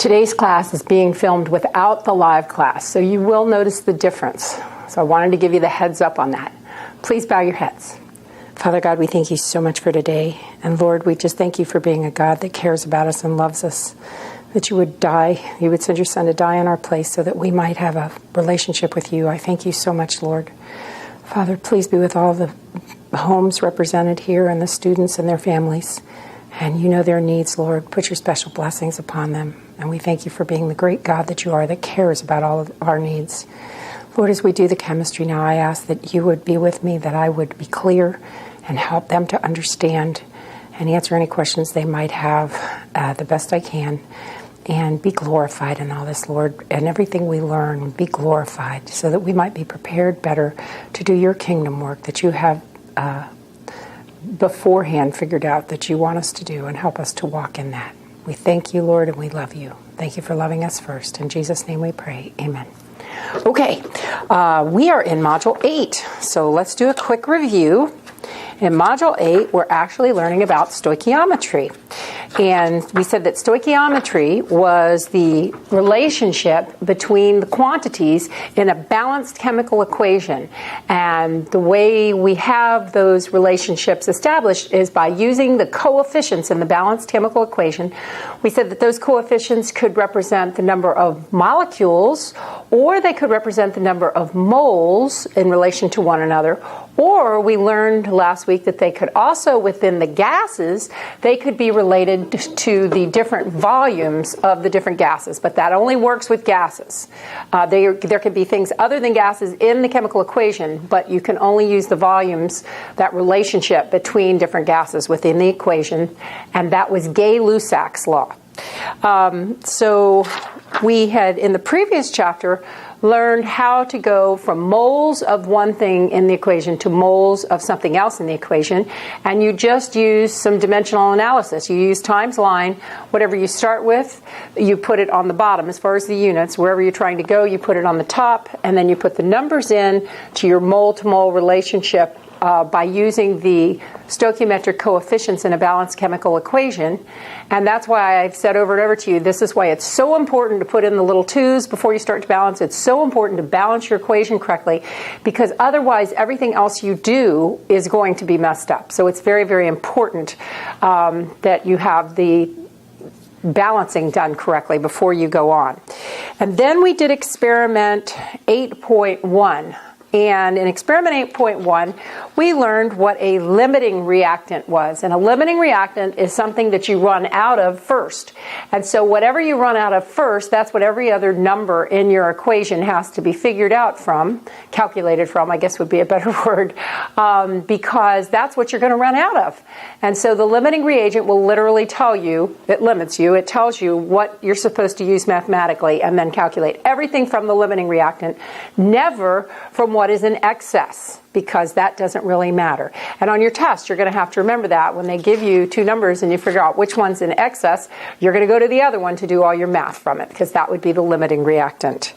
Today's class is being filmed without the live class, so you will notice the difference. So I wanted to give you the heads up on that. Please bow your heads. Father God, we thank you so much for today. And Lord, we just thank you for being a God that cares about us and loves us. That you would die, you would send your son to die in our place so that we might have a relationship with you. I thank you so much, Lord. Father, please be with all the homes represented here and the students and their families. And you know their needs, Lord. Put your special blessings upon them. And we thank you for being the great God that you are that cares about all of our needs. Lord, as we do the chemistry now, I ask that you would be with me, that I would be clear and help them to understand and answer any questions they might have the best I can. And be glorified in all this, Lord. And everything we learn, be glorified so that we might be prepared better to do your kingdom work that you have beforehand figured out that you want us to do, and help us to walk in that. We thank you, Lord, and we love you. Thank you for loving us first. In Jesus' name we pray. Amen. Okay, we are in Module 8, so let's do a quick review. In Module 8, we're actually learning about stoichiometry. And we said that stoichiometry was the relationship between the quantities in a balanced chemical equation. And the way we have those relationships established is by using the coefficients in the balanced chemical equation. We said that those coefficients could represent the number of molecules, or they could represent the number of moles in relation to one another. Or we learned last week that they could also, within the gases, they could be related to the different volumes of the different gases. But that only works with gases. There can be things other than gases in the chemical equation, but you can only use the volumes, that relationship between different gases within the equation. And that was Gay-Lussac's law. So we had, in the previous chapter, learned how to go from moles of one thing in the equation to moles of something else in the equation. And you just use some dimensional analysis. You use times line. Whatever you start with, you put it on the bottom. As far as the units, wherever you're trying to go, you put it on the top. And then you put the numbers in to your mole-to-mole relationship by using the stoichiometric coefficients in a balanced chemical equation. And that's why I've said over and over to you, this is why it's so important to put in the little 2's before you start to balance. It's so important to balance your equation correctly, because otherwise everything else you do is going to be messed up. So it's very, very important that you have the balancing done correctly before you go on. And then we did experiment 8.1. And in experiment 8.1, we learned what a limiting reactant was. And a limiting reactant is something that you run out of first. And so whatever you run out of first, that's what every other number in your equation has to be figured out from, calculated from, I guess would be a better word, because that's what you're going to run out of. And so the limiting reagent will literally tell you, it limits you, it tells you what you're supposed to use mathematically and then calculate everything from the limiting reactant, never from what is in excess, because that doesn't really matter. And on your test, you're going to have to remember that when they give you two numbers and you figure out which one's in excess, you're going to go to the other one to do all your math from it, because that would be the limiting reactant.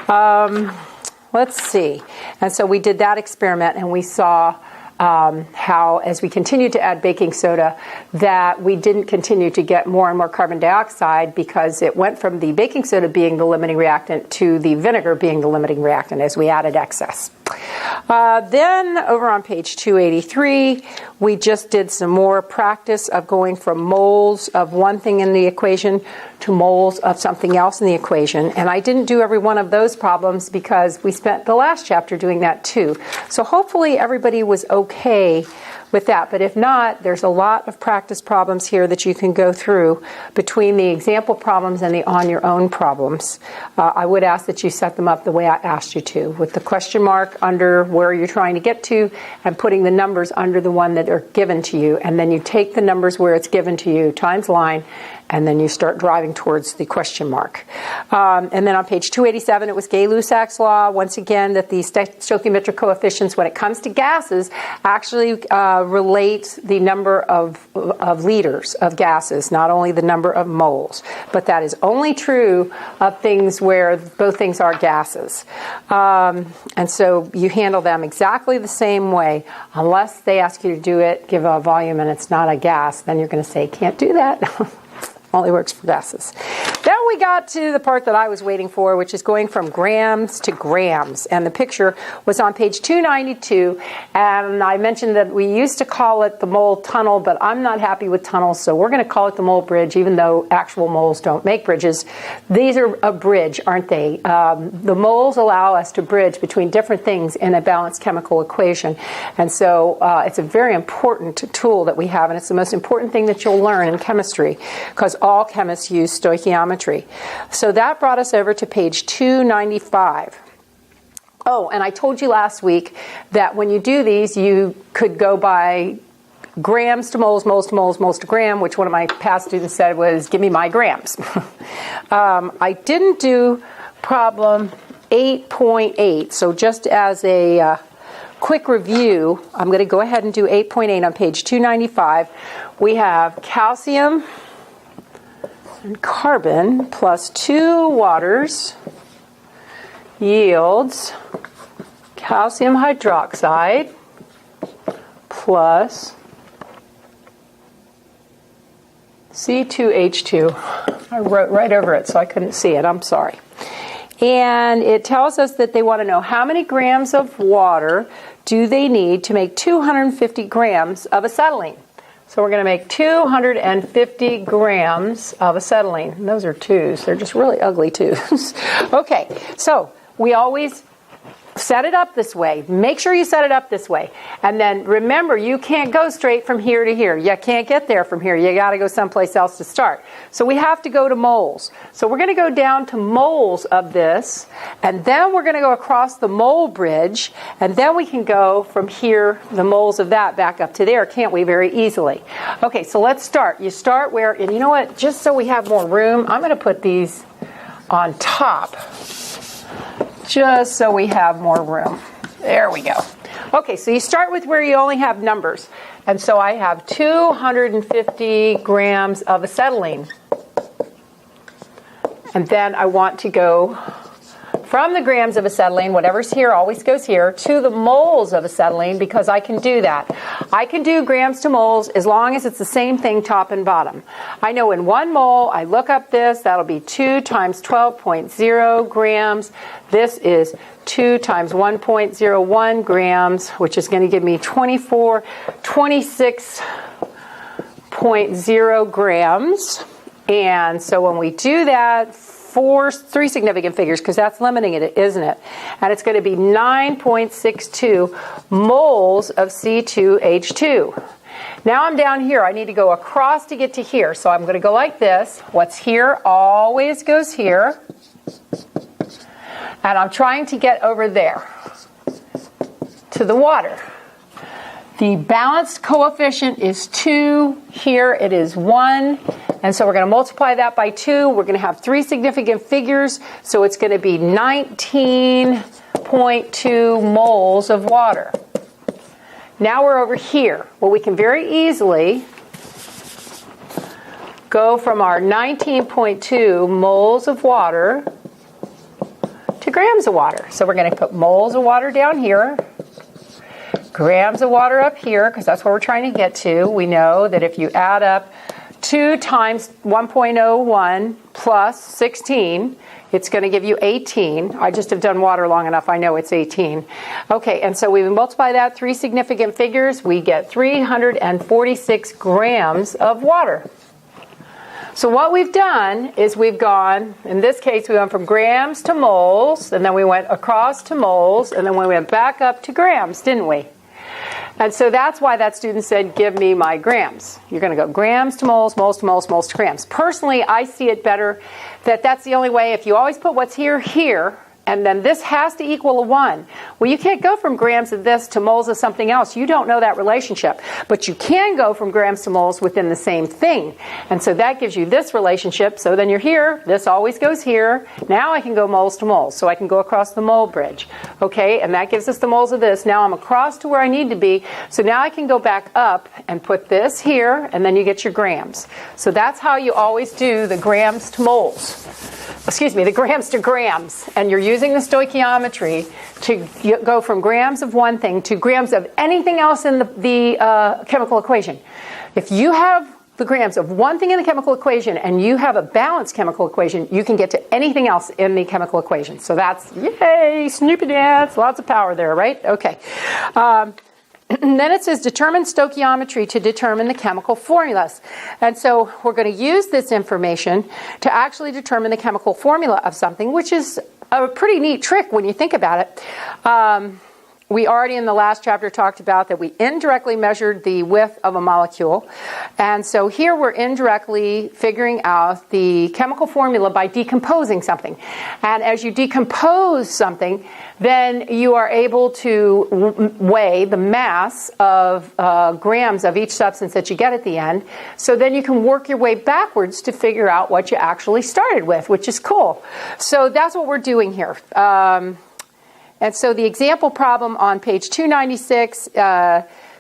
Let's see. And so we did that experiment, and we saw how, as we continued to add baking soda, that we didn't continue to get more and more carbon dioxide, because it went from the baking soda being the limiting reactant to the vinegar being the limiting reactant as we added excess. Then over on page 283, we just did some more practice of going from moles of one thing in the equation to moles of something else in the equation. And I didn't do every one of those problems because we spent the last chapter doing that too. So hopefully everybody was okay with that. But if not, there's a lot of practice problems here that you can go through between the example problems and the on your own problems. I would ask that you set them up the way I asked you to, with the question mark under where you're trying to get to and putting the numbers under the one that are given to you. And then you take the numbers where it's given to you, times line, and then you start driving towards the question mark. And then on page 287, it was Gay-Lussac's law, once again, that the stoichiometric coefficients, when it comes to gases, actually relate the number of liters of gases, not only the number of moles. But that is only true of things where both things are gases. And so you handle them exactly the same way, unless they ask you to do it, give a volume, and it's not a gas, then you're going to say, can't do that. Only works for gases. Then we got got to the part that I was waiting for, which is going from grams to grams. And the picture was on page 292. And I mentioned that we used to call it the mole tunnel, but I'm not happy with tunnels, so we're going to call it the mole bridge, even though actual moles don't make bridges. These are a bridge, aren't they? The moles allow us to bridge between different things in a balanced chemical equation. And so it's a very important tool that we have, and it's the most important thing that you'll learn in chemistry, because all chemists use stoichiometry. So that brought us over to page 295. Oh, and I told you last week that when you do these, you could go by grams to moles, moles to moles, moles to gram, which one of my past students said was, give me my grams. I didn't do problem 8.8, so just as a quick review, I'm going to go ahead and do 8.8 on page 295. We have calcium and carbon plus 2 waters yields calcium hydroxide plus C2H2. I wrote right over it, so I couldn't see it. I'm sorry. And it tells us that they want to know how many grams of water do they need to make 250 grams of acetylene. So we're going to make 250 grams of acetylene. And those are 2s. They're just really ugly 2s. Okay, so we always set it up this way. Make sure you set it up this way. And then remember, you can't go straight from here to here. You can't get there from here. You got to go someplace else to start. So we have to go to moles. So we're going to go down to moles of this, and then we're going to go across the mole bridge, and then we can go from here, the moles of that, back up to there, can't we, very easily? Okay, so let's start. You start where, and you know what, just so we have more room, I'm going to put these on top, just so we have more room. There we go. Okay, so you start with where you only have numbers. And so I have 250 grams of acetylene. And then I want to go from the grams of acetylene, whatever's here always goes here, to the moles of acetylene, because I can do that. I can do grams to moles as long as it's the same thing top and bottom. I know in 1 mole, I look up this, that'll be 2 times 12.0 grams. This is 2 times 1.01 grams, which is going to give me 26.0 grams. And so when we do that, 3 significant figures, because that's limiting it, isn't it? And it's going to be 9.62 moles of C2H2. Now I'm down here. I need to go across to get to here. So I'm going to go like this. What's here always goes here. And I'm trying to get over there to the water. The balanced coefficient is 2. Here it is 1. And so we're going to multiply that by 2. We're going to have 3 significant figures. So it's going to be 19.2 moles of water. Now we're over here. Well, we can very easily go from our 19.2 moles of water to grams of water. So we're going to put moles of water down here, grams of water up here, because that's what we're trying to get to. We know that if you add up 2 times 1.01 plus 16, it's going to give you 18. I just have done water long enough. I know it's 18. Okay, and so we multiply that, 3 significant figures. We get 346 grams of water. So what we've done is we've gone, in this case, we went from grams to moles, and then we went across to moles, and then we went back up to grams, didn't we? And so that's why that student said, give me my grams. You're going to go grams to moles, moles to moles, moles to grams. Personally, I see it better that that's the only way. If you always put what's here, here, and then this has to equal a 1. Well, you can't go from grams of this to moles of something else. You don't know that relationship. But you can go from grams to moles within the same thing. And so that gives you this relationship. So then you're here. This always goes here. Now I can go moles to moles. So I can go across the mole bridge. Okay, and that gives us the moles of this. Now I'm across to where I need to be. So now I can go back up and put this here, and then you get your grams. So that's how you always do the grams to moles. Excuse me, the grams to grams. And you're using the stoichiometry to go from grams of one thing to grams of anything else in the chemical equation. If you have the grams of one thing in the chemical equation and you have a balanced chemical equation, you can get to anything else in the chemical equation. So that's, yay, Snoopy Dance, lots of power there, right? Okay. And then it says determine stoichiometry to determine the chemical formulas. And so we're going to use this information to actually determine the chemical formula of something, which is a pretty neat trick when you think about it. We already in the last chapter talked about that we indirectly measured the width of a molecule. And so here we're indirectly figuring out the chemical formula by decomposing something. And as you decompose something, then you are able to weigh the mass of grams of each substance that you get at the end. So then you can work your way backwards to figure out what you actually started with, which is cool. So that's what we're doing here. And so the example problem on page 296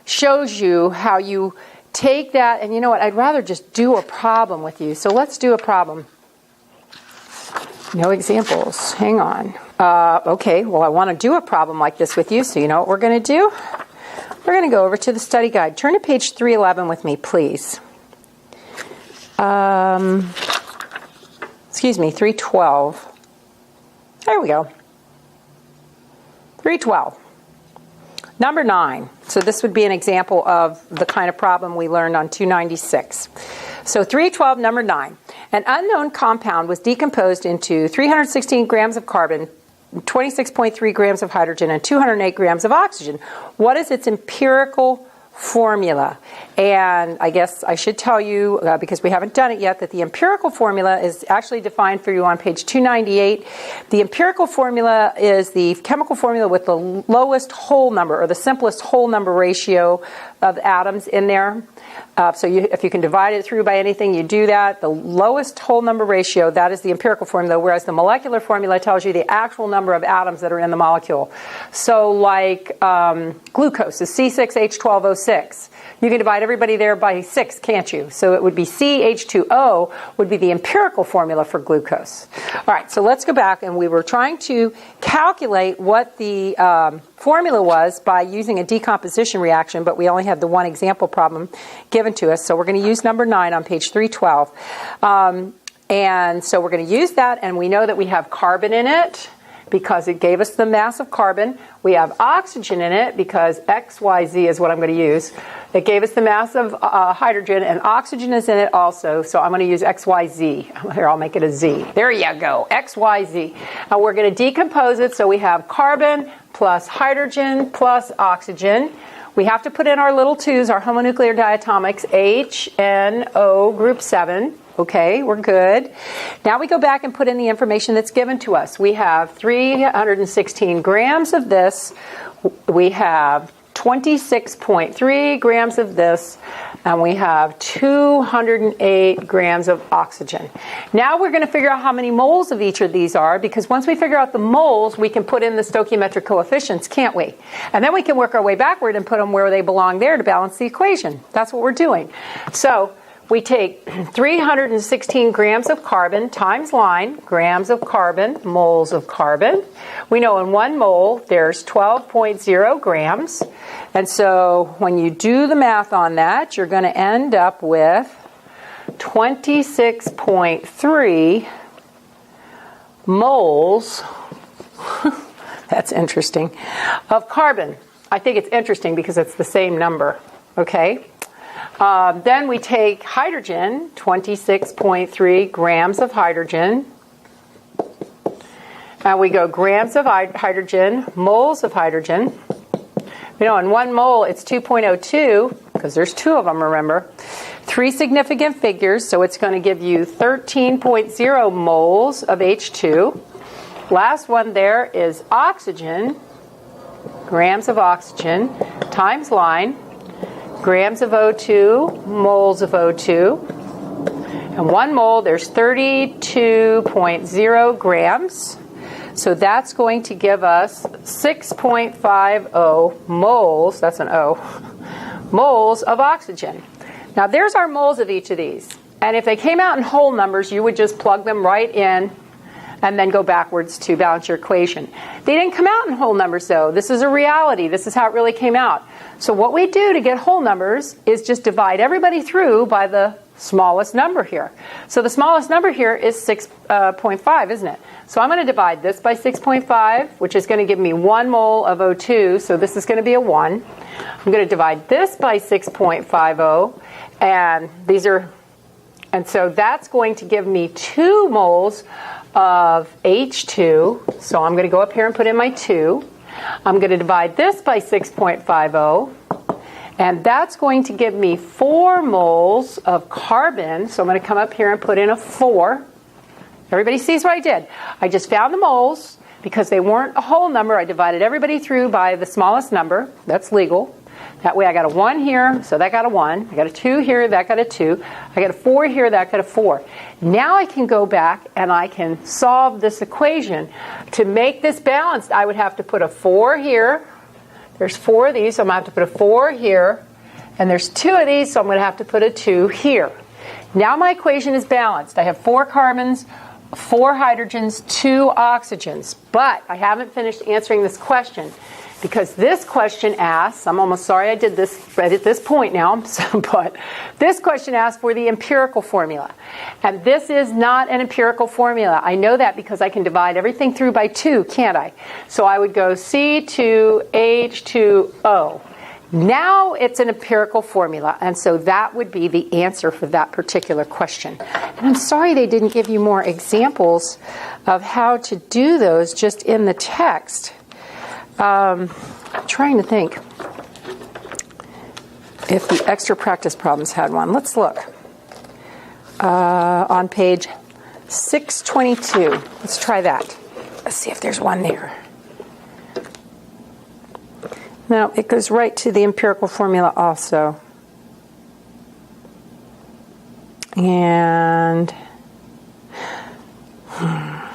shows you how you take that, and you know what, I'd rather just do a problem with you. So let's do a problem. No examples. Hang on. Okay, well, I want to do a problem like this with you, so you know what we're going to do? We're going to go over to the study guide. Turn to page 311 with me, please. Excuse me, 312. There we go. 312. Number 9. So this would be an example of the kind of problem we learned on 296. So 312, number 9. An unknown compound was decomposed into 316 grams of carbon, 26.3 grams of hydrogen, and 208 grams of oxygen. What is its empirical formula? And I guess I should tell you, because we haven't done it yet, that the empirical formula is actually defined for you on page 298. The empirical formula is the chemical formula with the lowest whole number, or the simplest whole number ratio of atoms in there. So if you can divide it through by anything, you do that. The lowest whole number ratio, that is the empirical formula, whereas the molecular formula tells you the actual number of atoms that are in the molecule. So like glucose is C6H12O6. You can divide everybody there by 6, can't you? So it would be CH2O would be the empirical formula for glucose. All right, so let's go back, and we were trying to calculate what the formula was by using a decomposition reaction, but we only had the one example problem given to us. So we're going to use number 9 on page 312. And so we're going to use that, and we know that we have carbon in it because it gave us the mass of carbon. We have oxygen in it because XYZ is what I'm going to use. It gave us the mass of hydrogen, and oxygen is in it also, so I'm going to use XYZ. Here, I'll make it a Z. There you go, XYZ. Now we're going to decompose it, so we have carbon plus hydrogen plus oxygen. We have to put in our little 2's, our homonuclear diatomics, H, N, O, group 7. Okay, we're good. Now we go back and put in the information that's given to us. We have 316 grams of this. We have 26.3 grams of this, and we have 208 grams of oxygen. Now we're going to figure out how many moles of each of these are, because once we figure out the moles, we can put in the stoichiometric coefficients, can't we? And then we can work our way backward and put them where they belong there to balance the equation. That's what we're doing. So we take 316 grams of carbon times line, grams of carbon, moles of carbon. We know in 1 mole there's 12.0 grams. And so when you do the math on that, you're going to end up with 26.3 moles, that's interesting, of carbon. I think it's interesting because it's the same number, okay? Then we take hydrogen, 26.3 grams of hydrogen. And we go grams of hydrogen, moles of hydrogen. You know, in 1 mole, it's 2.02, because there's 2 of them, remember. 3 significant figures, so it's going to give you 13.0 moles of H2. Last one there is oxygen, grams of oxygen, times line. Grams of O2, moles of O2. And 1 mole, there's 32.0 grams. So that's going to give us 6.50 moles, that's an O, moles of oxygen. Now there's our moles of each of these. And if they came out in whole numbers, you would just plug them right in and then go backwards to balance your equation. They didn't come out in whole numbers, though. This is a reality. This is how it really came out. So what we do to get whole numbers is just divide everybody through by the smallest number here. So the smallest number here is 6.5, isn't it? So I'm going to divide this by 6.5, which is going to give me 1 mole of O2, so this is going to be a 1. I'm going to divide this by 6.50, and so that's going to give me 2 moles of H2, so I'm going to go up here and put in my 2. I'm going to divide this by 6.50, and that's going to give me 4 moles of carbon, so I'm going to come up here and put in a 4. Everybody sees what I did. I just found the moles. Because they weren't a whole number, I divided everybody through by the smallest number. That's legal. That way I got a 1 here, so that got a 1. I got a 2 here, that got a 2. I got a 4 here, that got a 4. Now I can go back and I can solve this equation. To make this balanced, I would have to put a 4 here. There's 4 of these, so I'm going to have to put a 4 here. And there's 2 of these, so I'm going to have to put a 2 here. Now my equation is balanced. I have 4 carbons, 4 hydrogens, 2 oxygens. But I haven't finished answering this question because this question asks, I'm almost sorry I did this right at this point now, but this question asks for the empirical formula. And this is not an empirical formula. I know that because I can divide everything through by 2, can't I? So I would go C2H2O. Now it's an empirical formula, and so that would be the answer for that particular question. And I'm sorry they didn't give you more examples of how to do those just in the text. I'm trying to think if the extra practice problems had one. Let's look. On page 622. Let's try that. Let's see if there's one there. No, it goes right to the empirical formula also. And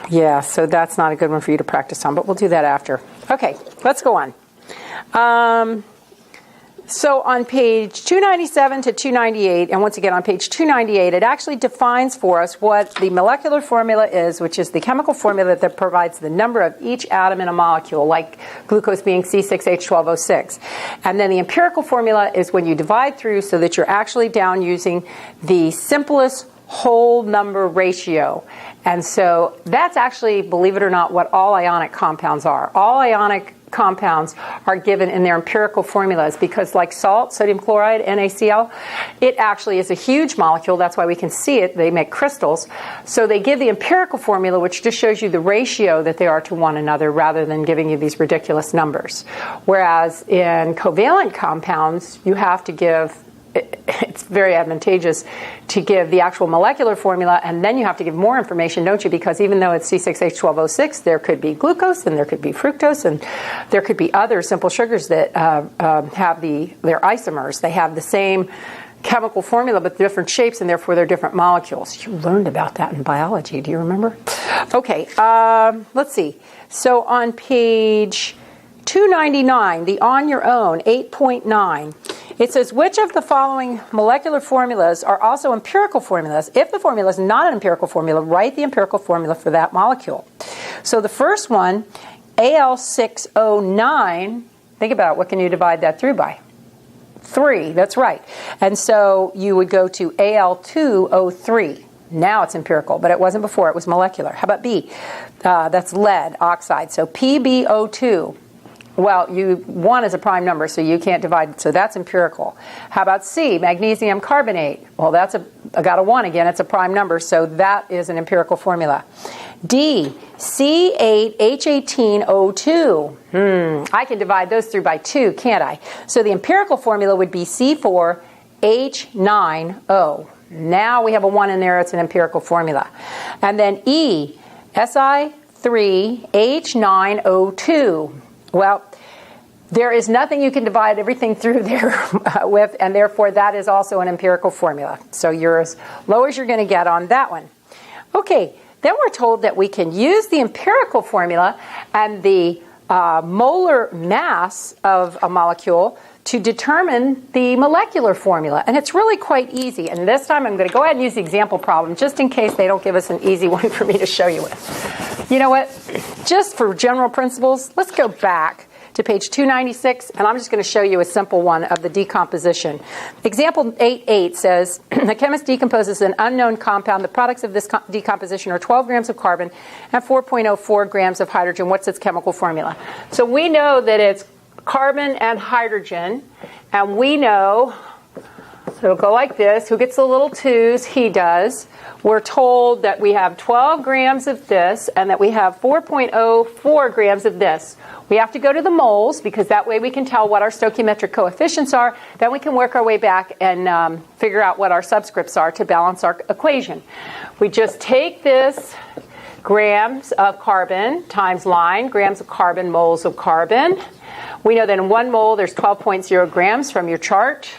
yeah, so that's not a good one for you to practice on, but we'll do that after. Okay, let's go on. So on page 297 to 298, and once again on page 298, it actually defines for us what the molecular formula is, which is the chemical formula that provides the number of each atom in a molecule, like glucose being C6H12O6. And then the empirical formula is when you divide through so that you're actually down using the simplest whole number ratio. And so that's actually, believe it or not, what all ionic compounds are. All ionic compounds are given in their empirical formulas because, like salt, sodium chloride, NaCl, it actually is a huge molecule. That's why we can see it. They make crystals. So they give the empirical formula, which just shows you the ratio that they are to one another rather than giving you these ridiculous numbers. Whereas in covalent compounds, you have to give, it's very advantageous to give the actual molecular formula, and then you have to give more information, don't you? Because even though it's C6H12O6, there could be glucose, and there could be fructose, and there could be other simple sugars that have their isomers. They have the same chemical formula, but different shapes, and therefore they're different molecules. You learned about that in biology. Do you remember? Okay, let's see. So on page 299, the On Your Own, 8.9, it says, which of the following molecular formulas are also empirical formulas? If the formula is not an empirical formula, write the empirical formula for that molecule. So the first one, Al6O9, think about it, what can you divide that through by? 3, that's right. And so you would go to Al2O3. Now it's empirical, but it wasn't before, it was molecular. How about B? That's lead oxide, so PbO2. Well, 1 is a prime number, so you can't divide, so that's empirical. How about C, magnesium carbonate? Well, I got a 1 again, it's a prime number, so that is an empirical formula. D, C8H18O2. I can divide those through by 2, can't I? So the empirical formula would be C4H9O. Now we have a 1 in there, it's an empirical formula. And then E, Si3H9O2. Well, there is nothing you can divide everything through there with, and therefore that is also an empirical formula. So you're as low as you're going to get on that one. Okay, then we're told that we can use the empirical formula and the molar mass of a molecule to determine the molecular formula. And it's really quite easy. And this time I'm going to go ahead and use the example problem just in case they don't give us an easy one for me to show you with. You know what? Just for general principles, let's go back to page 296, and I'm just going to show you a simple one of the decomposition. Example 8.8 says, the chemist decomposes an unknown compound. The products of this decomposition are 12 grams of carbon and 4.04 grams of hydrogen. What's its chemical formula? So we know that it's carbon and hydrogen, and we know, so it'll go like this. Who gets the little 2's? He does. We're told that we have 12 grams of this and that we have 4.04 grams of this. We have to go to the moles because that way we can tell what our stoichiometric coefficients are. Then we can work our way back and figure out what our subscripts are to balance our equation. We just take this grams of carbon times line, grams of carbon, moles of carbon. We know that in 1 mole there's 12.0 grams from your chart.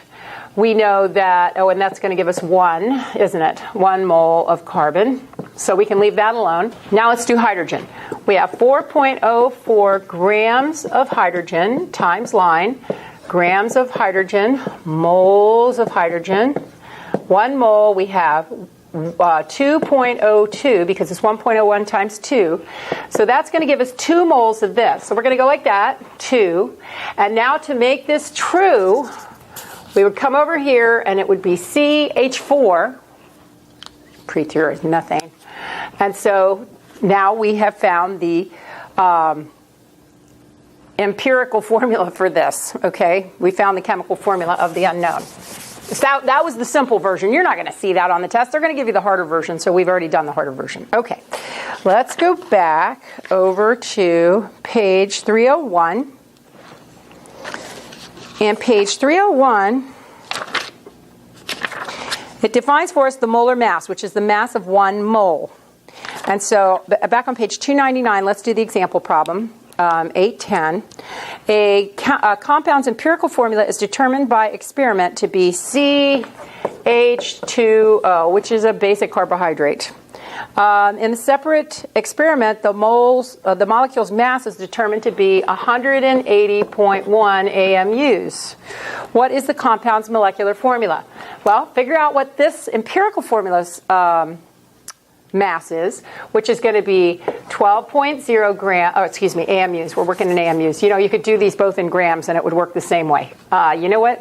We know that, and that's going to give us 1, isn't it? 1 mole of carbon. So we can leave that alone. Now let's do hydrogen. We have 4.04 grams of hydrogen times line, grams of hydrogen, moles of hydrogen. 1 mole, we have 2.02 because it's 1.01 times 2. So that's going to give us 2 moles of this. So we're going to go like that, 2. And now to make this true, we would come over here and it would be CH4, pre-2 is methane. And so now we have found the empirical formula for this, okay? We found the chemical formula of the unknown. So that was the simple version. You're not going to see that on the test. They're going to give you the harder version, so we've already done the harder version. Okay, let's go back over to page 301. And page 301, it defines for us the molar mass, which is the mass of 1 mole. And so back on page 299, let's do the example problem, 810. A compound's empirical formula is determined by experiment to be CH2O, which is a basic carbohydrate. In the separate experiment, the molecule's mass is determined to be 180.1 AMUs. What is the compound's molecular formula? Well, figure out what this empirical formula's mass is, which is going to be 12.0 AMUs. We're working in AMUs. You know, you could do these both in grams and it would work the same way. You know what?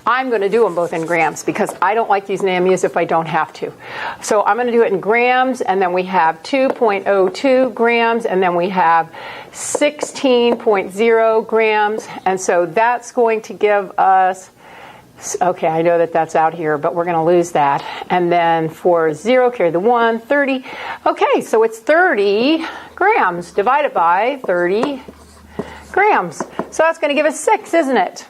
I'm going to do them both in grams because I don't like using AMUs if I don't have to. So I'm going to do it in grams, and then we have 2.02 grams, and then we have 16.0 grams. And so that's going to give us, okay, I know that that's out here, but we're going to lose that. And then for 0, carry the 1, 30. Okay, so it's 30 grams divided by 30 grams. So that's going to give us 6, isn't it?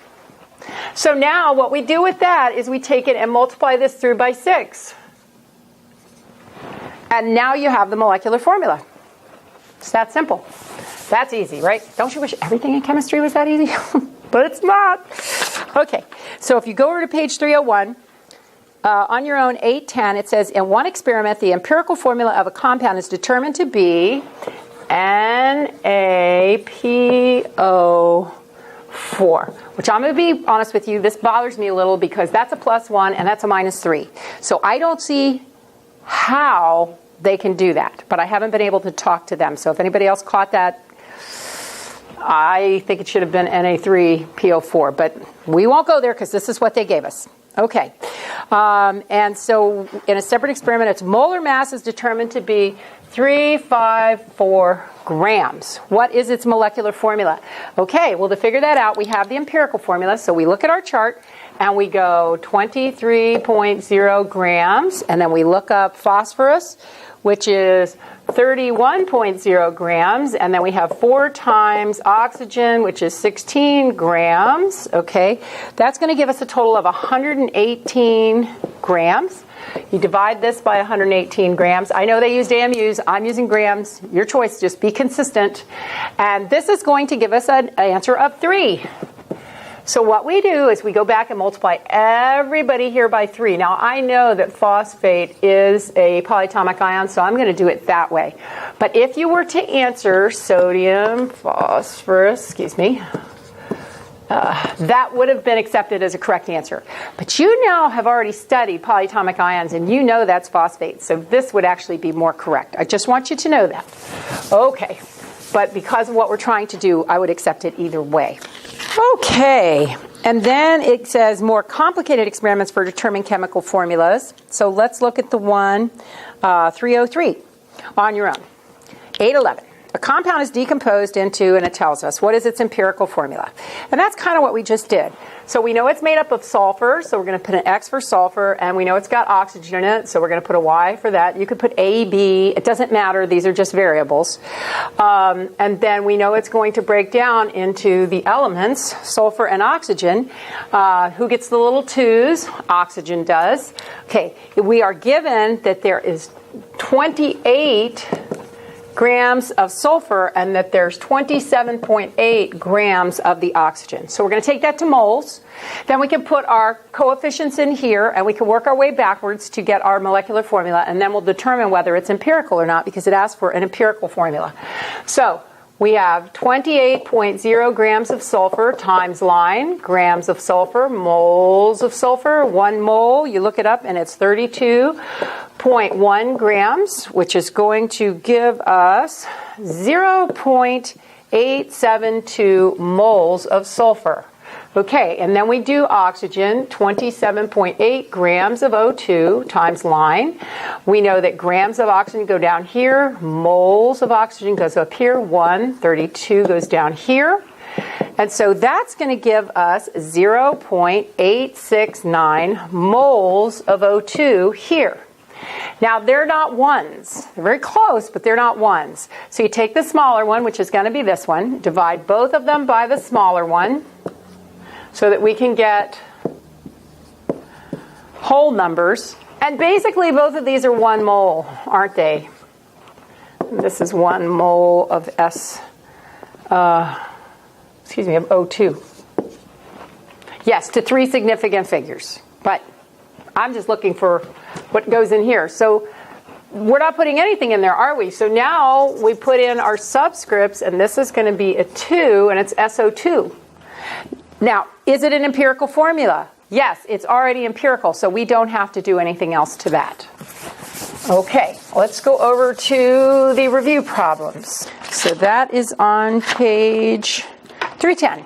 So now what we do with that is we take it and multiply this through by 6. And now you have the molecular formula. It's that simple. That's easy, right? Don't you wish everything in chemistry was that easy? But it's not. Okay, so if you go over to page 301, on your own 810, it says, in one experiment, the empirical formula of a compound is determined to be NaPO4, which I'm going to be honest with you, this bothers me a little because that's a +1 and that's a -3. So I don't see how they can do that, but I haven't been able to talk to them. So if anybody else caught that, I think it should have been Na3PO4, but we won't go there because this is what they gave us. Okay, and so in a separate experiment, its molar mass is determined to be 354 grams. What is its molecular formula? Okay, well, to figure that out, we have the empirical formula. So we look at our chart and we go 23.0 grams, and then we look up phosphorus, which is 31.0 grams, and then we have 4 times oxygen, which is 16 grams. Okay, that's going to give us a total of 118 grams. You divide this by 118 grams. I know they used AMUs. I'm using grams. Your choice. Just be consistent. And this is going to give us an answer of 3. So what we do is we go back and multiply everybody here by 3. Now, I know that phosphate is a polyatomic ion, so I'm going to do it that way. But if you were to answer sodium, phosphorus, that would have been accepted as a correct answer. But you now have already studied polyatomic ions, and you know that's phosphate. So this would actually be more correct. I just want you to know that. Okay. But because of what we're trying to do, I would accept it either way. Okay, and then it says more complicated experiments for determining chemical formulas. So let's look at the one 303 on your own. 811. A compound is decomposed into, and it tells us, what is its empirical formula? And that's kind of what we just did. So we know it's made up of sulfur, so we're going to put an X for sulfur, and we know it's got oxygen in it, so we're going to put a Y for that. You could put A, B, it doesn't matter, these are just variables. And then we know it's going to break down into the elements, sulfur and oxygen. Who gets the little 2's? Oxygen does. Okay, we are given that there is 28 grams of sulfur and that there's 27.8 grams of the oxygen. So we're going to take that to moles. Then we can put our coefficients in here and we can work our way backwards to get our molecular formula, and then we'll determine whether it's empirical or not because it asks for an empirical formula. So we have 28.0 grams of sulfur times line, grams of sulfur, moles of sulfur. 1 mole, you look it up, and it's 32.1 grams, which is going to give us 0.872 moles of sulfur. Okay, and then we do oxygen, 27.8 grams of O2 times line. We know that grams of oxygen go down here, moles of oxygen goes up here, 132 goes down here. And so that's going to give us 0.869 moles of O2 here. Now, they're not ones. They're very close, but they're not ones. So you take the smaller one, which is going to be this one, divide both of them by the smaller one, so that we can get whole numbers. And basically, both of these are 1 mole, aren't they? This is 1 mole of of O2. Yes, to 3 significant figures. But I'm just looking for what goes in here. So we're not putting anything in there, are we? So now we put in our subscripts, and this is going to be a 2, and it's SO2. Now, is it an empirical formula? Yes, it's already empirical, so we don't have to do anything else to that. Okay, let's go over to the review problems. So that is on page 310.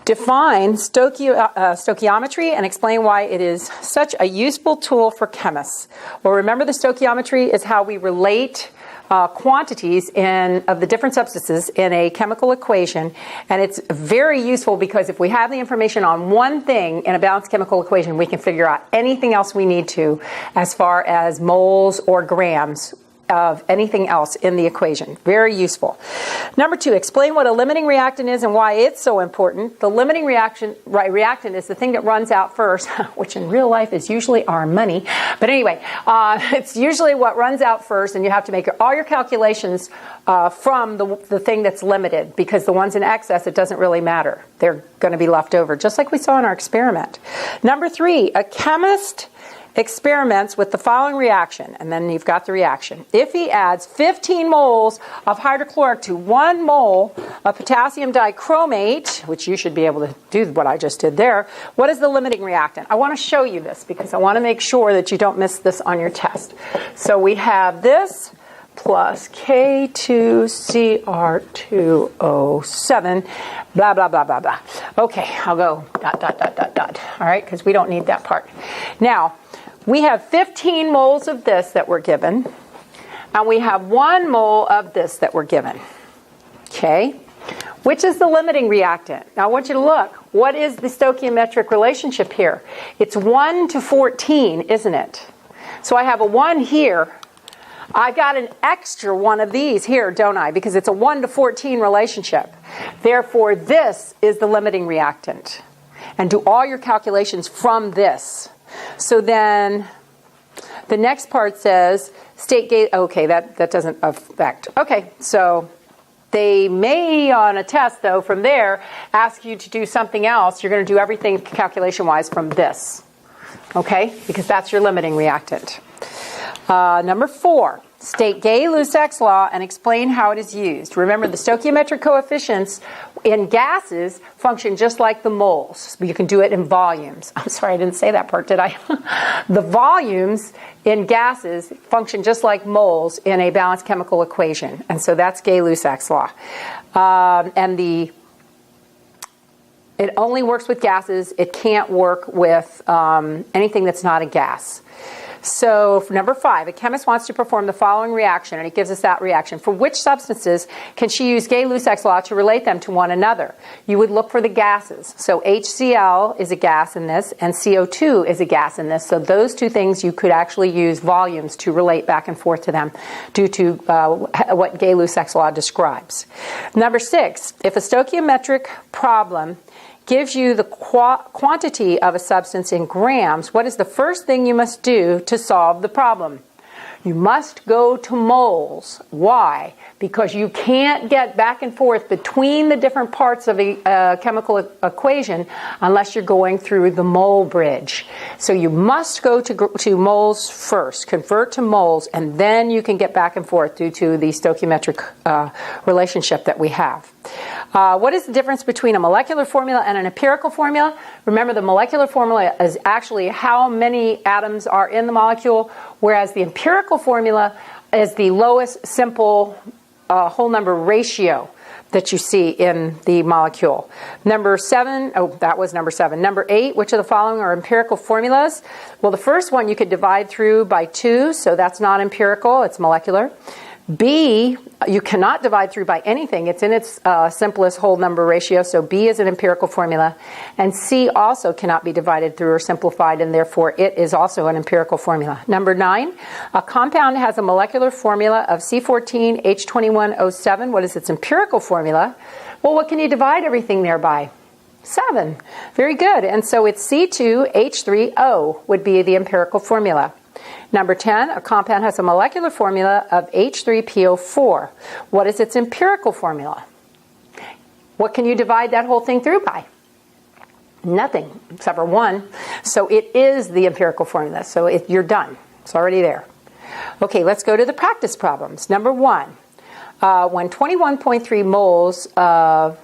Define stoichiometry and explain why it is such a useful tool for chemists. Well, remember, the stoichiometry is how we relate quantities of the different substances in a chemical equation, and it's very useful because if we have the information on one thing in a balanced chemical equation, we can figure out anything else we need to as far as moles or grams of anything else in the equation. Very useful. Number 2, explain what a limiting reactant is and why it's so important. The limiting reactant is the thing that runs out first, which in real life is usually our money. But anyway, it's usually what runs out first, and you have to make all your calculations from the thing that's limited, because the ones in excess, it doesn't really matter. They're going to be left over, just like we saw in our experiment. Number 3, a chemist experiments with the following reaction, and then you've got the reaction. If he adds 15 moles of hydrochloric to 1 mole of potassium dichromate, which you should be able to do what I just did there, what is the limiting reactant? I want to show you this because I want to make sure that you don't miss this on your test. So we have this plus K2Cr2O7, blah, blah, blah, blah, blah. Okay, I'll go ... All right, because we don't need that part. Now, we have 15 moles of this that we're given, and we have 1 mole of this that we're given. Okay, which is the limiting reactant? Now, I want you to look. What is the stoichiometric relationship here? It's 1 to 14, isn't it? So I have a 1 here. I got an extra one of these here, don't I? Because it's a 1 to 14 relationship. Therefore, this is the limiting reactant. And do all your calculations from this. So then the next part says state gate. Okay, that doesn't affect. Okay, so they may on a test, though, from there ask you to do something else. You're going to do everything calculation-wise from this. Okay, because that's your limiting reactant. Number 4, state Gay-Lussac's law and explain how it is used. Remember, the stoichiometric coefficients in gases function just like the moles. You can do it in volumes. I'm sorry, I didn't say that part, did I? The volumes in gases function just like moles in a balanced chemical equation. And so that's Gay-Lussac's law. It only works with gases. It can't work with anything that's not a gas. So for number 5, a chemist wants to perform the following reaction, and it gives us that reaction. For which substances can she use Gay-Lussac's law to relate them to one another? You would look for the gases. So HCl is a gas in this, and CO2 is a gas in this. So those two things you could actually use volumes to relate back and forth to them due to what Gay-Lussac's law describes. Number 6, if a stoichiometric problem gives you the quantity of a substance in grams, what is the first thing you must do to solve the problem? You must go to moles. Why? Because you can't get back and forth between the different parts of a chemical equation unless you're going through the mole bridge. So you must go to moles first, convert to moles, and then you can get back and forth due to the stoichiometric relationship that we have. What is the difference between a molecular formula and an empirical formula? Remember, the molecular formula is actually how many atoms are in the molecule, whereas the empirical formula is the lowest simple whole number ratio that you see in the molecule. Number 7, that was number 7. Number 8, which of the following are empirical formulas? Well, the first one you could divide through by 2, so that's not empirical, it's molecular. B, you cannot divide through by anything. It's in its simplest whole number ratio, so B is an empirical formula. And C also cannot be divided through or simplified, and therefore it is also an empirical formula. Number 9, a compound has a molecular formula of C14H21O7. What is its empirical formula? Well, what can you divide everything there by? 7. Very good. And so it's C2H3O would be the empirical formula. Number 10, a compound has a molecular formula of H3PO4. What is its empirical formula? What can you divide that whole thing through by? Nothing, except for 1. So it is the empirical formula. So you're done. It's already there. Okay, let's go to the practice problems. Number 1, when 21.3 moles of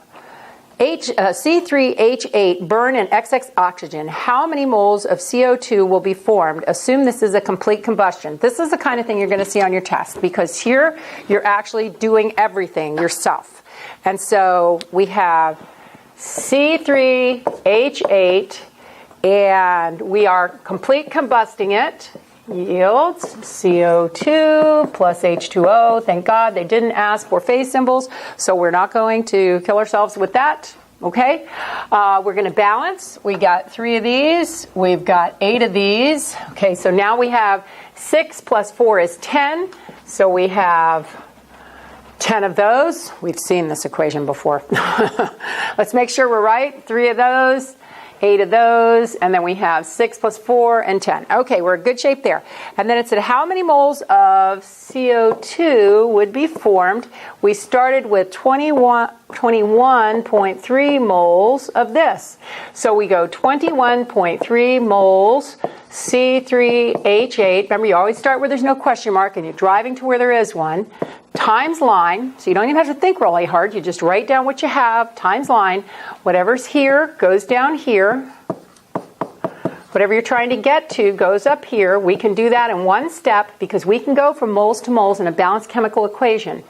C3H8 burn in XX oxygen, how many moles of CO2 will be formed? Assume this is a complete combustion. This is the kind of thing you're going to see on your test, because here you're actually doing everything yourself. And so we have C3H8, and we are complete combusting it. Yields CO2 plus H2O. Thank God they didn't ask for phase symbols, so we're not going to kill ourselves with that. Okay, we're going to balance. We got 3 of these. We've got 8 of these. Okay, so now we have 6 plus 4 is 10. So we have 10 of those. We've seen this equation before. Let's make sure we're right. 3 of those. 8 of those, and then we have 6 plus 4 and 10. Okay, we're in good shape there. And then it said how many moles of CO2 would be formed. We started with 21.3 moles of this. So we go 21.3 moles C3H8. Remember, you always start where there's no question mark, and you're driving to where there is one. Times line, so you don't even have to think really hard. You just write down what you have, times line. Whatever's here goes down here. Whatever you're trying to get to goes up here. We can do that in one step because we can go from moles to moles in a balanced chemical equation.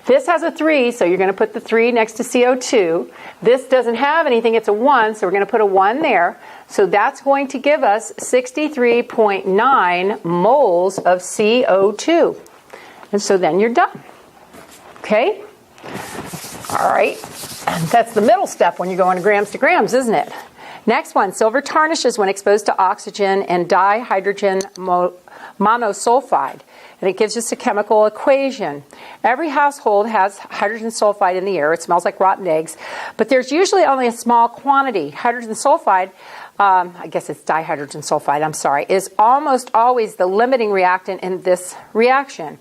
This has a 3, so you're going to put the 3 next to CO2. This doesn't have anything, it's a 1, so we're going to put a 1 there. So that's going to give us 63.9 moles of CO2. And so then you're done. Okay? All right. And that's the middle step when you go into grams to grams, isn't it? Next one, silver tarnishes when exposed to oxygen and dihydrogen monosulfide. And it gives us a chemical equation. Every household has hydrogen sulfide in the air. It smells like rotten eggs. But there's usually only a small quantity. Hydrogen sulfide, I guess it's dihydrogen sulfide, I'm sorry, is almost always the limiting reactant in this reaction.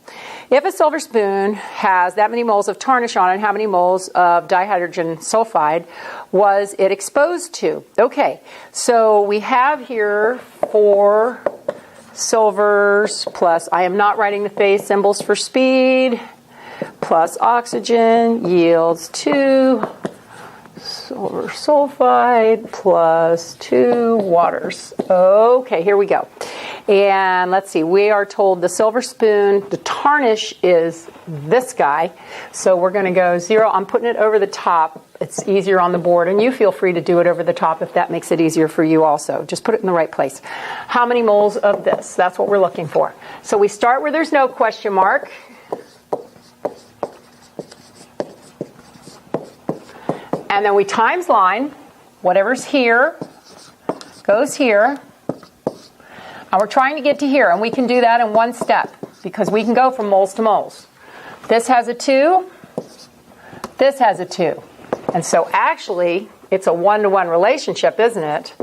If a silver spoon has that many moles of tarnish on it, how many moles of dihydrogen sulfide was it exposed to? Okay, so we have here 4 silvers plus, I am not writing the phase symbols for speed, plus oxygen yields 2 silver sulfide plus 2 waters. Okay, here we go. And let's see, we are told the silver spoon, the tarnish is this guy. So we're going to go 0. I'm putting it over the top. It's easier on the board. And you feel free to do it over the top if that makes it easier for you also. Just put it in the right place. How many moles of this? That's what we're looking for. So we start where there's no question mark. And then we times line. Whatever's here goes here. And we're trying to get to here, and we can do that in one step because we can go from moles to moles. This has a 2. This has a 2. And so actually, it's a 1-to-1 relationship, isn't it?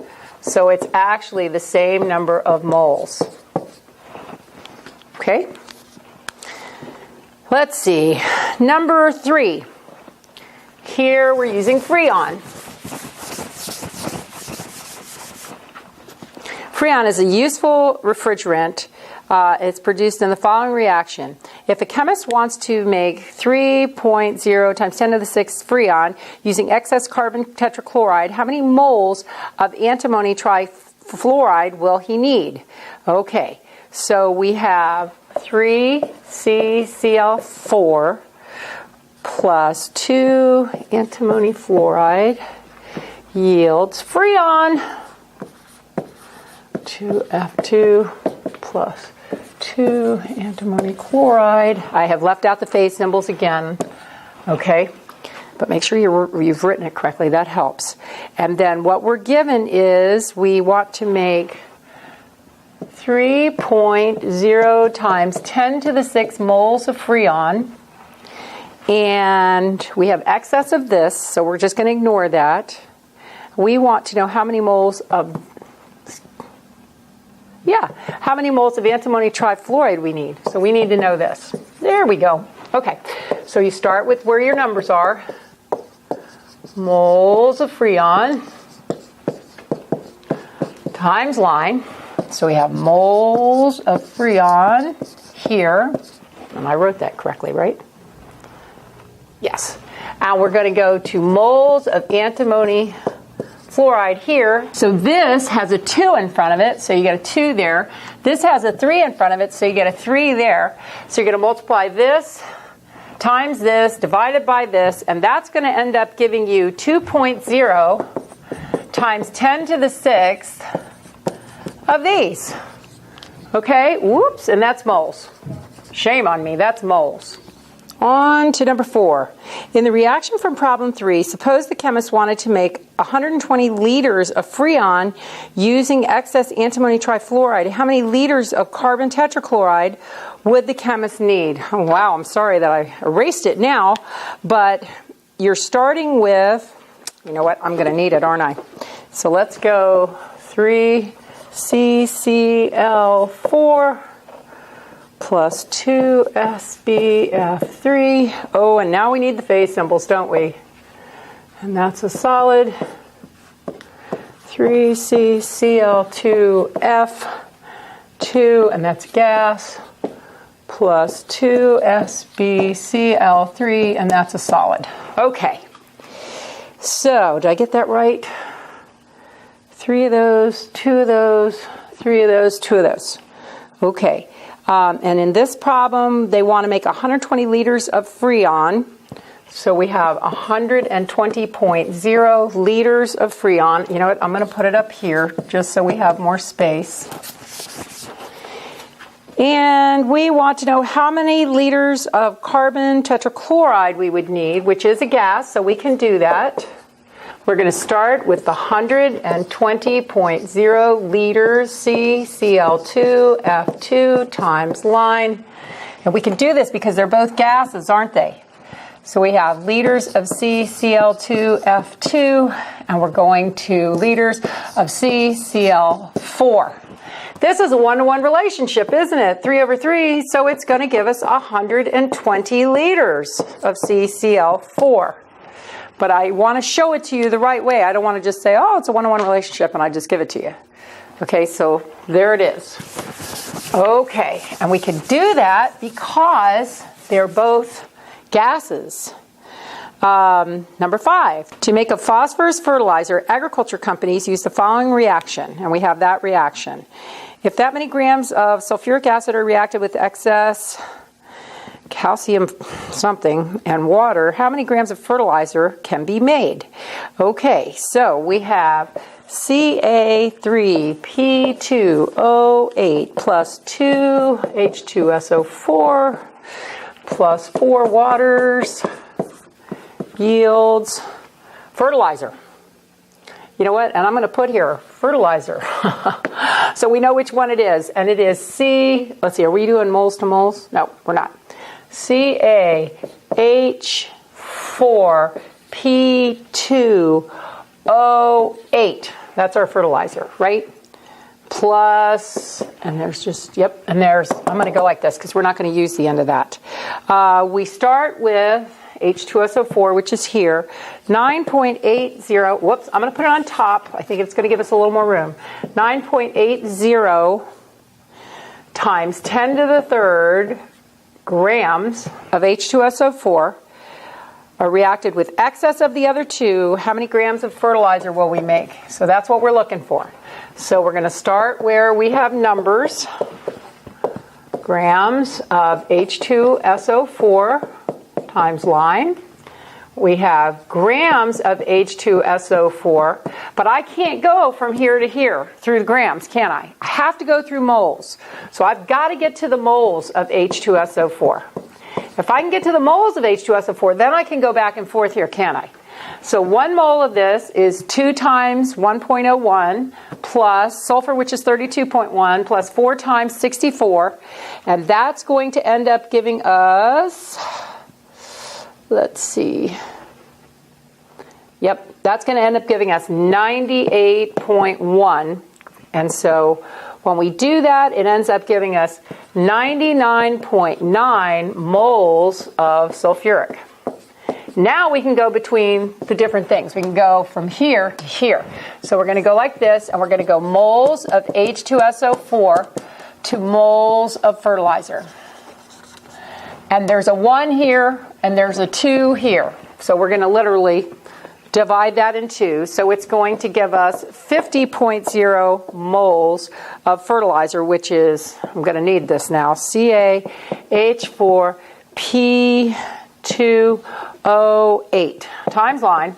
So it's actually the same number of moles. Okay? Let's see. Number 3. Here we're using Freon. Freon is a useful refrigerant. It's produced in the following reaction. If a chemist wants to make 3.0 times 10 to the 6th Freon using excess carbon tetrachloride, how many moles of antimony trifluoride will he need? Okay, so we have 3CCl4 plus 2 antimony fluoride yields Freon. 2F2 plus 2 antimony chloride. I have left out the phase symbols again, okay? But make sure you've written it correctly. That helps. And then what we're given is we want to make 3.0 times 10 to the 6 moles of Freon. And we have excess of this, so we're just going to ignore that. We want to know how many moles of how many moles of antimony trifluoride we need. So we need to know this. There we go. Okay, so you start with where your numbers are. Moles of Freon times line. So we have moles of Freon here. And I wrote that correctly, right? Yes. And we're going to go to moles of antimony fluoride here. So this has a 2 in front of it, so you get a 2 there. This has a 3 in front of it, so you get a 3 there. So you're going to multiply this times this divided by this, and that's going to end up giving you 2.0 times 10 to the 6th of these. Okay, whoops, and that's moles. Shame on me, that's moles. On to number 4. In the reaction from problem 3, suppose the chemist wanted to make 120 liters of Freon using excess antimony trifluoride. How many liters of carbon tetrachloride would the chemist need? Oh, wow, I'm sorry that I erased it now, but you're starting with, you know what, I'm going to need it, aren't I? So let's go 3CCl4 plus 2SbF3. Oh, and now we need the phase symbols, don't we? And that's a solid. 3CCl2F2, and that's gas, plus 2SbCl3, and that's a solid. Okay. So, did I get that right? 3 of those, 2 of those, 3 of those, 2 of those. Okay. And in this problem, they want to make 120 liters of Freon. So we have 120.0 liters of Freon. You know what? I'm going to put it up here just so we have more space. And we want to know how many liters of carbon tetrachloride we would need, which is a gas, so we can do that. We're going to start with the 120.0 liters CCl2F2 times line. And we can do this because they're both gases, aren't they? So we have liters of CCl2F2, and we're going to liters of CCl4. This is a 1-to-1 relationship, isn't it? 3 over 3, so it's going to give us 120 liters of CCl4. But I want to show it to you the right way. I don't want to just say, oh, it's a 1-to-1 relationship, and I just give it to you. Okay, so there it is. Okay, and we can do that because they're both gases. Number 5, to make a phosphorus fertilizer, agriculture companies use the following reaction, and we have that reaction. If that many grams of sulfuric acid are reacted with excess calcium something and water, how many grams of fertilizer can be made? Okay, so we have Ca3P2O8 plus 2 H2SO4 plus 4 waters yields fertilizer. You know what? And I'm going to put here fertilizer. So we know which one it is. And it is C. Let's see, are we doing moles to moles? No, we're not. CaH4P2O8. That's our fertilizer, right? Plus, and there's just, yep, and there's, I'm going to go like this because we're not going to use the end of that. We start with H2SO4, which is here, 9.80, whoops, I'm going to put it on top. I think it's going to give us a little more room. 9.80 times 10 to the third grams of H2SO4 are reacted with excess of the other two. How many grams of fertilizer will we make? So that's what we're looking for. So we're going to start where we have numbers. Grams of H2SO4 times line. We have grams of H2SO4, but I can't go from here to here through the grams, can I? I have to go through moles. So I've got to get to the moles of H2SO4. If I can get to the moles of H2SO4, then I can go back and forth here, can I? So 1 mole of this is 2 times 1.01 plus sulfur, which is 32.1, plus 4 times 64. And that's going to end up giving us, let's see. Yep, that's going to end up giving us 98.1. And so when we do that, it ends up giving us 99.9 moles of sulfuric. Now we can go between the different things. We can go from here to here. So we're going to go like this, and we're going to go moles of H2SO4 to moles of fertilizer. And there's a 1 here, and there's a 2 here. So we're going to literally divide that in 2. So it's going to give us 50.0 moles of fertilizer, which is, I'm going to need this now, CaH4P2O8 times line.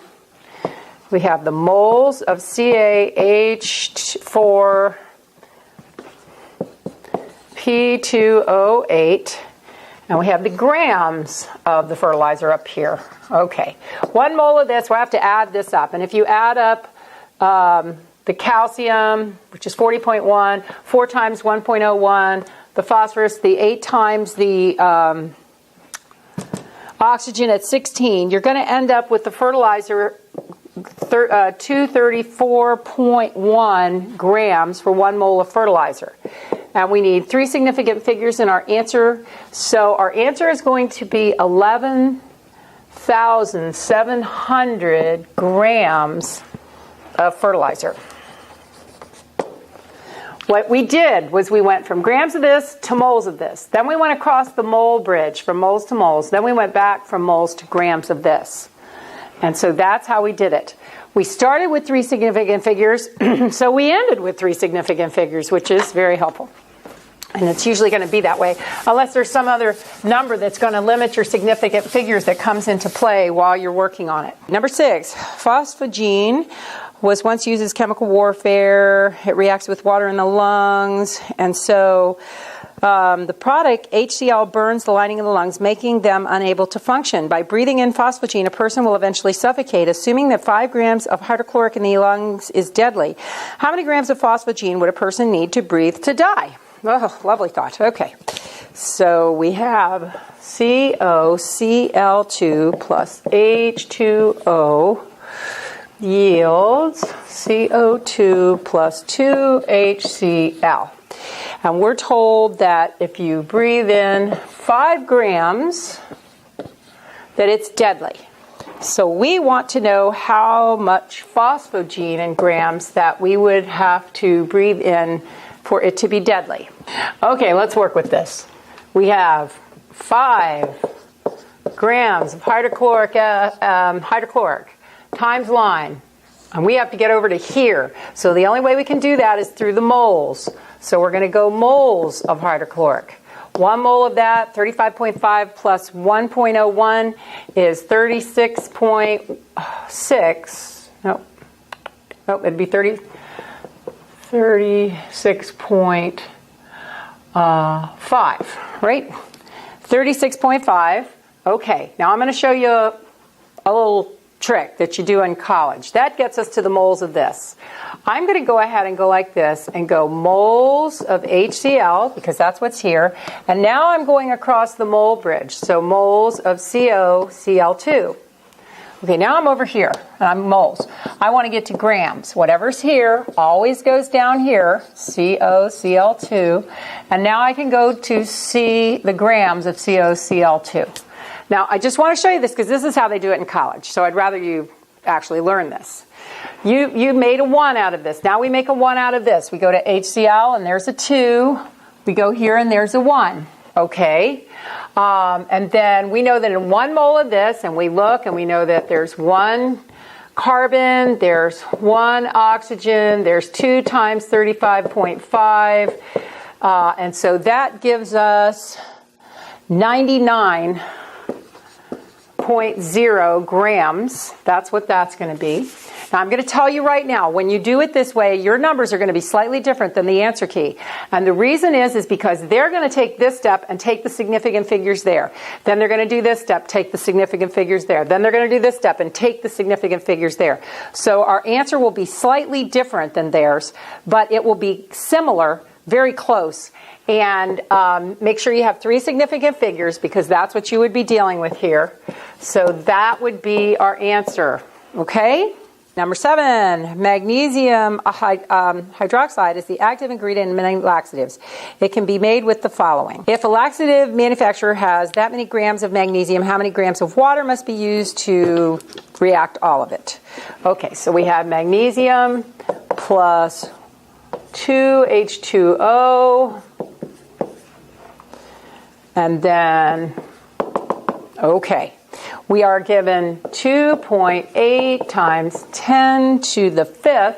We have the moles of CaH4P2O8. And we have the grams of the fertilizer up here. Okay, 1 mole of this, we'll have to add this up. And if you add up the calcium, which is 40.1, 4 times 1.01, the phosphorus, the 8 times the oxygen at 16, you're going to end up with the fertilizer 234.1 grams for 1 mole of fertilizer. And we need 3 significant figures in our answer. So our answer is going to be 11,700 grams of fertilizer. What we did was we went from grams of this to moles of this. Then we went across the mole bridge from moles to moles. Then we went back from moles to grams of this. And so that's how we did it. We started with 3 significant figures, so we ended with 3 significant figures, which is very helpful. And it's usually going to be that way, unless there's some other number that's going to limit your significant figures that comes into play while you're working on it. Number 6, phosphogene was once used as chemical warfare. It reacts with water in the lungs, and so the product, HCl, burns the lining of the lungs, making them unable to function. By breathing in phosphogene, a person will eventually suffocate. Assuming that 5 grams of hydrochloric in the lungs is deadly, how many grams of phosphogene would a person need to breathe to die? Oh, lovely thought. Okay. So we have COCl2 plus H2O yields CO2 plus 2HCl. And we're told that if you breathe in 5 grams, that it's deadly. So we want to know how much phosphogene in grams that we would have to breathe in for it to be deadly. Okay, let's work with this. We have 5 grams of hydrochloric times line. And we have to get over to here. So the only way we can do that is through the moles. So we're going to go moles of hydrochloric. 1 mole of that, 35.5 plus 1.01 is 36.6. Nope, it'd be 36.5, right? 36.5. Okay, now I'm going to show you a little trick that you do in college. That gets us to the moles of this. I'm going to go ahead and go like this and go moles of HCl, because that's what's here. And now I'm going across the mole bridge. So moles of COCl2. Okay, now I'm over here, and I'm moles. I want to get to grams. Whatever's here always goes down here, COCl2. And now I can go to see the grams of COCl2. Now, I just want to show you this because this is how they do it in college. So I'd rather you actually learn this. You made a 1 out of this. Now we make a 1 out of this. We go to HCl, and there's a 2. We go here, and there's a 1. Okay. And then we know that in 1 mole of this, and we look, and we know that there's 1 carbon, there's 1 oxygen, there's 2 times 35.5. And so that gives us 99.0 grams. That's what that's going to be. Now I'm going to tell you right now, when you do it this way, your numbers are going to be slightly different than the answer key. And the reason is because they're going to take this step and take the significant figures there. Then they're going to do this step, take the significant figures there. Then they're going to do this step and take the significant figures there. So our answer will be slightly different than theirs, but it will be similar, very close. And make sure you have 3 significant figures, because that's what you would be dealing with here. So that would be our answer. Okay? Number 7, magnesium hydroxide is the active ingredient in many laxatives. It can be made with the following. If a laxative manufacturer has that many grams of magnesium, how many grams of water must be used to react all of it? Okay, so we have magnesium plus 2H2O. And then, okay, we are given 2.8 times 10 to the 5th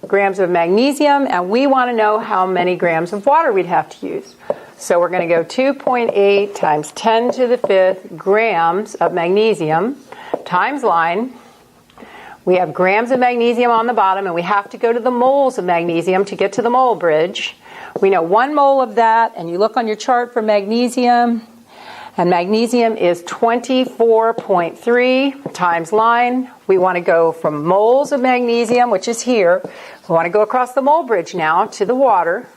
grams of magnesium, and we want to know how many grams of water we'd have to use. So we're going to go 2.8 times 10 to the 5th grams of magnesium times line. We have grams of magnesium on the bottom, and we have to go to the moles of magnesium to get to the mole bridge. We know 1 mole of that, and you look on your chart for magnesium, and magnesium is 24.3 times line. We want to go from moles of magnesium, which is here. We want to go across the mole bridge now to the water.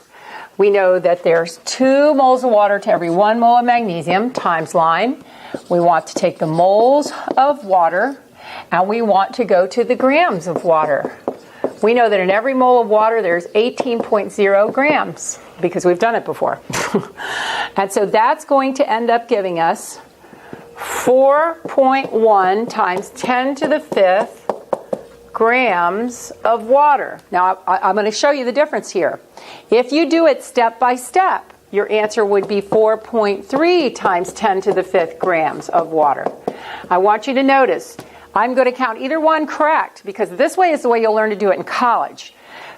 We know that there's 2 moles of water to every 1 mole of magnesium times line. We want to take the moles of water, and we want to go to the grams of water. We know that in every mole of water there's 18.0 grams, because we've done it before. And so that's going to end up giving us 4.1 times 10 to the 5th grams of water. Now I'm going to show you the difference here. If you do it step by step, your answer would be 4.3 times 10 to the 5th grams of water. I want you to notice, I'm going to count either one correct, because this way is the way you'll learn to do it in college.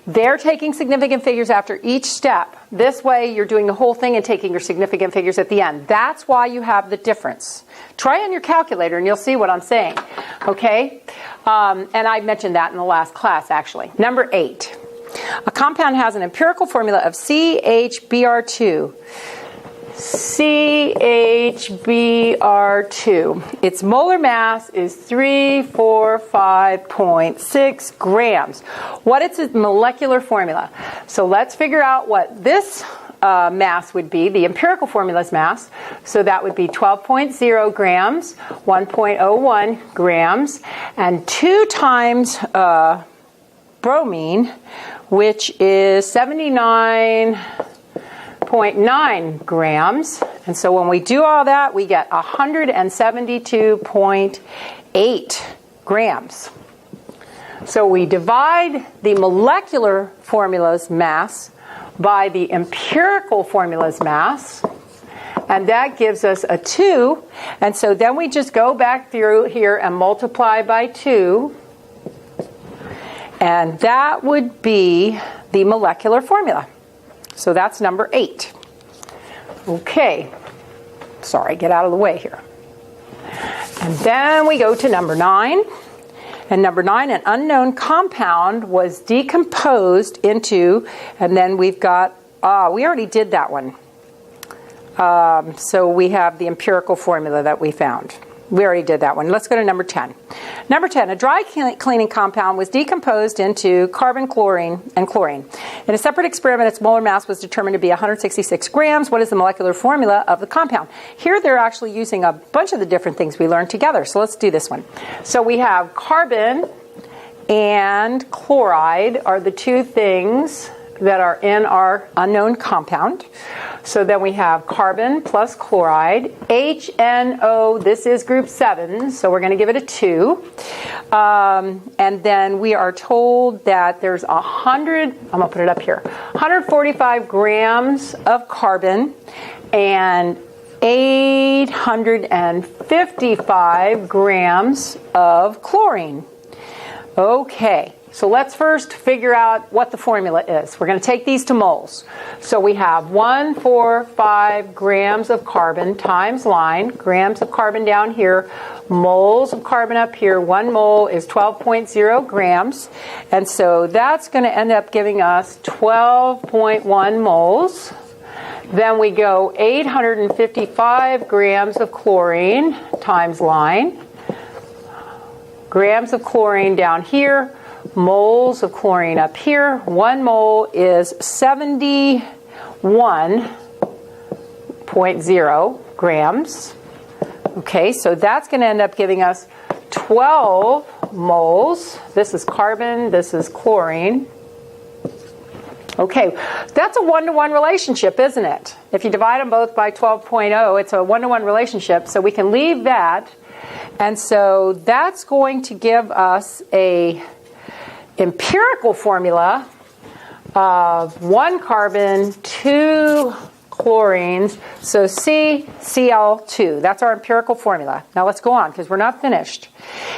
They're taking significant figures after each step. This way you're doing the whole thing and taking your significant figures at the end. That's why you have the difference. Try on your calculator and you'll see what I'm saying. Okay? And I mentioned that in the last class, actually. Number 8. A compound has an empirical formula of CHBr2. CHBr2. Its molar mass is 345.6 grams. What is its molecular formula? So let's figure out what this mass would be, the empirical formula's mass. So that would be 12.0 grams, 1.01 grams, and 2 times bromine, which is 79.9 grams. And so when we do all that, we get 172.8 8 grams. So we divide the molecular formula's mass by the empirical formula's mass, and that gives us a 2. And so then we just go back through here and multiply by 2. And that would be the molecular formula. So that's number 8. Okay. Sorry, get out of the way here. And then we go to number 9. And number 9, an unknown compound was decomposed into, and then we've got, we already did that one. So we have the empirical formula that we found. We already did that one. Let's go to number 10. Number 10, a dry cleaning compound was decomposed into carbon, chlorine, and chlorine. In a separate experiment, its molar mass was determined to be 166 grams. What is the molecular formula of the compound? Here they're actually using a bunch of the different things we learned together. So let's do this one. So we have carbon and chloride are the two things that are in our unknown compound. So then we have carbon plus chloride, HNO, this is group 7, so we're going to give it a 2. And then we are told that there's 145 grams of carbon and 855 grams of chlorine. Okay. So let's first figure out what the formula is. We're going to take these to moles. So we have 145 grams of carbon times line, grams of carbon down here, moles of carbon up here. 1 mole is 12.0 grams. And so that's going to end up giving us 12.1 moles. Then we go 855 grams of chlorine times line, grams of chlorine down here, moles of chlorine up here. 1 mole is 71.0 grams. Okay, so that's going to end up giving us 12 moles. This is carbon, this is chlorine. Okay, that's a 1-to-1 relationship, isn't it? If you divide them both by 12.0, it's a 1-to-1 relationship, so we can leave that. And so that's going to give us a empirical formula of 1 carbon, 2 chlorines, so CCl2. That's our empirical formula. Now let's go on because we're not finished.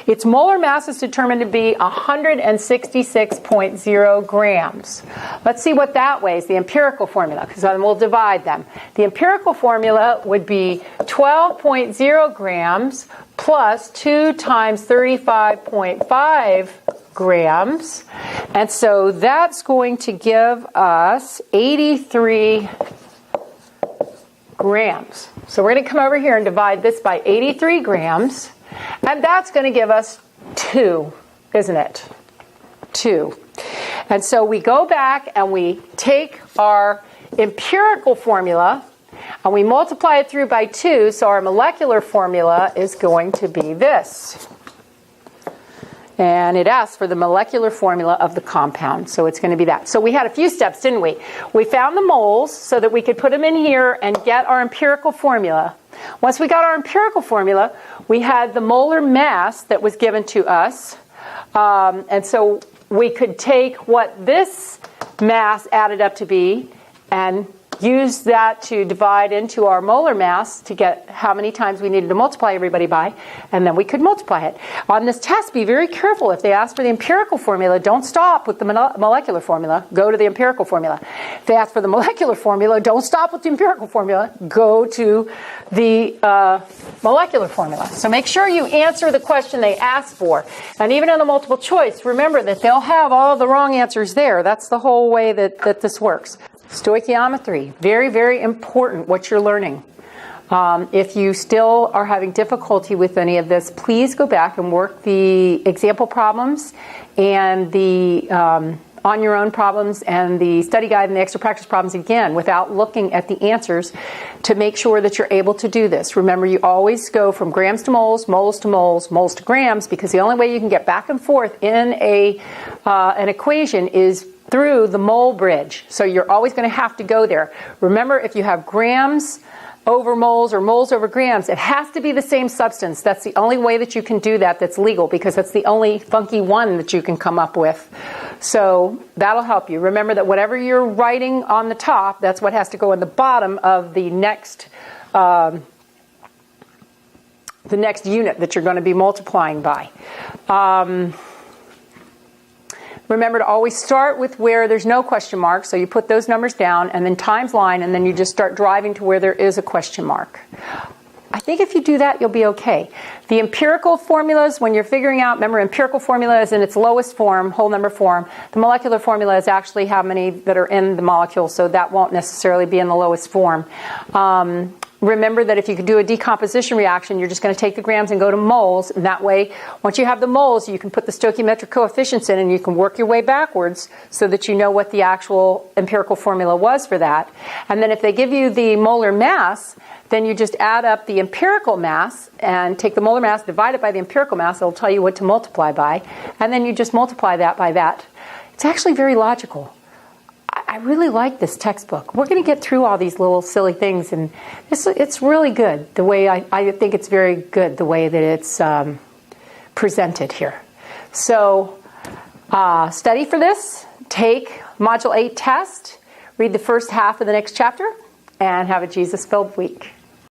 Its molar mass is determined to be 166.0 grams. Let's see what that weighs, the empirical formula, because then we'll divide them. The empirical formula would be 12.0 grams plus 2 times 35.5 grams, and so that's going to give us 83 grams. So we're going to come over here and divide this by 83 grams, and that's going to give us 2, isn't it? 2. And so we go back and we take our empirical formula and we multiply it through by 2, so our molecular formula is going to be this. And it asks for the molecular formula of the compound, so it's going to be that. So we had a few steps, didn't we? We found the moles so that we could put them in here and get our empirical formula. Once we got our empirical formula, we had the molar mass that was given to us. And so we could take what this mass added up to be and use that to divide into our molar mass to get how many times we needed to multiply everybody by, and then we could multiply it. On this test, be very careful. If they ask for the empirical formula, don't stop with the molecular formula. Go to the empirical formula. If they ask for the molecular formula, don't stop with the empirical formula. Go to the molecular formula. So make sure you answer the question they ask for. And even in the multiple choice, remember that they'll have all the wrong answers there. That's the whole way that this works. Stoichiometry, very, very important what you're learning. If you still are having difficulty with any of this, please go back and work the example problems and the on your own problems and the study guide and the extra practice problems again without looking at the answers to make sure that you're able to do this. Remember, you always go from grams to moles, moles to moles, moles to grams, because the only way you can get back and forth in an equation is through the mole bridge. So you're always going to have to go there. Remember, if you have grams over moles or moles over grams. It has to be the same substance. That's the only way that you can do that that's legal, because that's the only funky one that you can come up with. So that'll help you. Remember that whatever you're writing on the top, that's what has to go in the bottom of the next unit that you're going to be multiplying by. Remember to always start with where there's no question mark, so you put those numbers down and then times line, and then you just start driving to where there is a question mark. I think if you do that, you'll be okay. The empirical formulas, when you're figuring out, remember, empirical formula is in its lowest form, whole number form. The molecular formula is actually how many that are in the molecule, so that won't necessarily be in the lowest form. Remember that if you could do a decomposition reaction, you're just going to take the grams and go to moles. And that way, once you have the moles, you can put the stoichiometric coefficients in and you can work your way backwards so that you know what the actual empirical formula was for that. And then if they give you the molar mass, then you just add up the empirical mass and take the molar mass, divide it by the empirical mass. It'll tell you what to multiply by. And then you just multiply that by that. It's actually very logical. I really like this textbook. We're going to get through all these little silly things, and it's really good. The way I think it's very good the way that it's presented here. So study for this. Take Module 8 test. Read the first half of the next chapter, and have a Jesus-filled week.